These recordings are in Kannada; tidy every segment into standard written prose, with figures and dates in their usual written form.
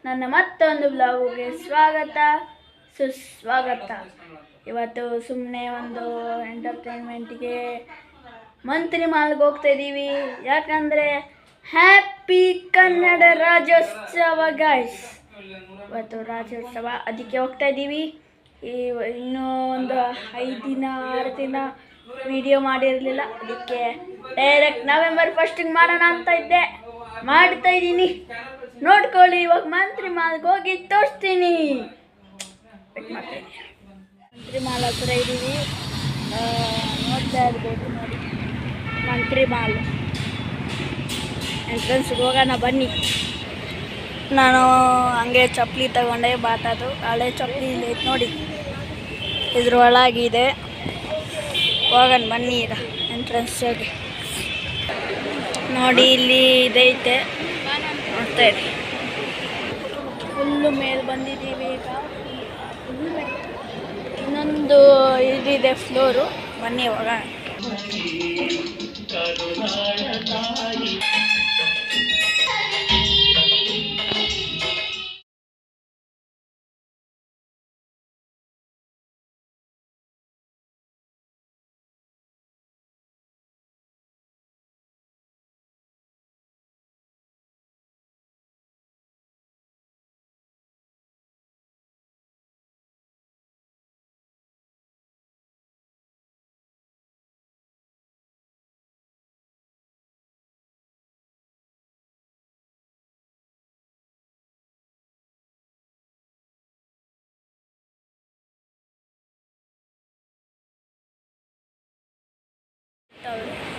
ನನ್ನ ಮತ್ತೊಂದು ಬ್ಲಾಗ್ಗೆ ಸ್ವಾಗತ ಸುಸ್ವಾಗತ. ಇವತ್ತು ಸುಮ್ಮನೆ ಒಂದು ಎಂಟರ್ಟೈನ್ಮೆಂಟ್ಗೆ ಮಂತ್ರಿ ಮಾಲ್ಗೆ ಹೋಗ್ತಾ ಇದ್ದೀವಿ. ಯಾಕಂದರೆ ಹ್ಯಾಪಿ ಕನ್ನಡ ರಾಜ್ಯೋತ್ಸವ ಗೈಸ್. ಇವತ್ತು ರಾಜ್ಯೋತ್ಸವ, ಅದಕ್ಕೆ ಹೋಗ್ತಾ ಇದ್ದೀವಿ. ಇನ್ನೂ ಒಂದು 5 ದಿನ 6 ದಿನ ವಿಡಿಯೋ ಮಾಡಿರಲಿಲ್ಲ, ಅದಕ್ಕೆ ಡೈರೆಕ್ಟ್ ನವೆಂಬರ್ 1ಗೆ ಮಾಡೋಣ ಅಂತ ಮಾಡ್ತಾ ಇದ್ದೀನಿ. ನೋಡ್ಕೊಳ್ಳಿ. ಇವಾಗ ಮಂತ್ರಿ ಮಾಲ್ಗೆ ಹೋಗಿ ತೋರಿಸ್ತೀನಿ. ಮಂತ್ರಿ ಮಾಲ್ ಹತ್ರ ಇದ್ದೀವಿ, ನೋಡ್ತಾ ಇರ್ಬೋದು ನೋಡಿ. ಮಂತ್ರಿ ಮಾಲ್ ಎಂಟ್ರೆನ್ಸ್ಗೆ ಹೋಗೋಣ ಬನ್ನಿ. ನಾನು ಹಂಗೆ ಚಪ್ಪಲಿ ತಗೊಂಡೆ, ಬಾಟದು ಹಳೆ ಚಪ್ಪಲಿ ಇದೆ ನೋಡಿ, ಇದ್ರೊಳಗಿದೆ. ಹೋಗೋಣ ಬನ್ನಿ. ಈಗ ಎಂಟ್ರೆನ್ಸ್ಗೆ ನೋಡಿ, ಇಲ್ಲಿ ಇದೈತೆ ನೋಡ್ತಾ ಇರಿ. ಫುಲ್ಲು ಮೇಲೆ ಬಂದಿದ್ದೀವಿ. ಈಗ ಇನ್ನೊಂದು ಇದಿದೆ ಫ್ಲೋರು, ಬನ್ನಿ ಹೋಗೋಣ.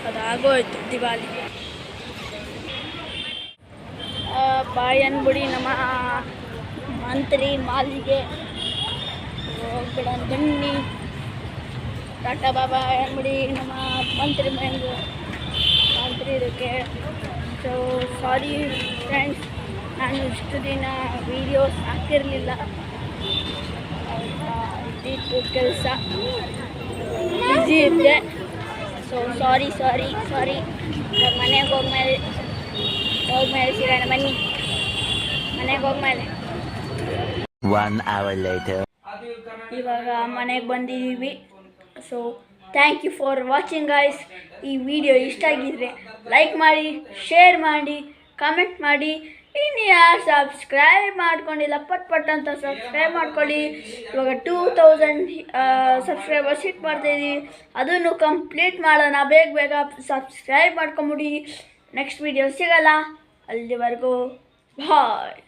ಅದಾಗೋಯ್ತು ದಿವಾಲಿ. ಬಾಯ್ ಅನ್ಬಿಡಿ ನಮ್ಮ ಮಂತ್ರಿ ಮಾಲಿಗೆ ಹೋಗ್ಬಿಡೋಣ ಬನ್ನಿ. ಟಾಟಾ ಬಾಬಾ ಅನ್ಬಿಡಿ ನಮ್ಮ ಮಂತ್ರಿ ಮಂತ್ರಿ ಇದಕ್ಕೆ. ಸೊ ಸಾರಿ ಫ್ರೆಂಡ್ಸ್, ನಾನು ಇಷ್ಟು ದಿನ ವೀಡಿಯೋಸ್ ಹಾಕಿರಲಿಲ್ಲ, ಇದ್ದಿತ್ತು ಕೆಲಸ, ಬ್ಯುಸಿ ಇದ್ದೆ. So sorry. ಮನೆಗೆ ಹೋಗ್ಮೇಲೆ ಸಿಗೋಣ ಬನ್ನಿ. ಮನೆಗೆ ಹೋಗ್ಮೇಲೆ 1 hour later. ಇವಾಗ ಮನೆಗೆ ಬಂದಿದ್ದೀವಿ. So thank you for watching guys. ಈ ವಿಡಿಯೋ ಇಷ್ಟ ಆಗಿದ್ರೆ ಲೈಕ್ ಮಾಡಿ, ಶೇರ್ ಮಾಡಿ, ಕಮೆಂಟ್ ಮಾಡಿ. ಇನ್ನು ಯಾರು ಸಬ್ಸ್ಕ್ರೈಬ್ ಮಾಡ್ಕೊಂಡಿಲ್ಲ ಪಟ್ ಅಂತ ಸಬ್ಸ್ಕ್ರೈಬ್ ಮಾಡ್ಕೊಳ್ಳಿ. ಇವಾಗ 2000 ಸಬ್ಸ್ಕ್ರೈಬರ್ಸ್ ಹಿಟ್ ಮಾಡ್ತಾಯಿದ್ದೀವಿ, ಅದನ್ನು ಕಂಪ್ಲೀಟ್ ಮಾಡೋಣ. ಬೇಗ ಸಬ್ಸ್ಕ್ರೈಬ್ ಮಾಡ್ಕೊಂಬಿಡಿ. ನೆಕ್ಸ್ಟ್ ವಿಡಿಯೋ ಸಿಗಲ್ಲ, ಅಲ್ಲಿವರೆಗೂ ಬಾಯ್.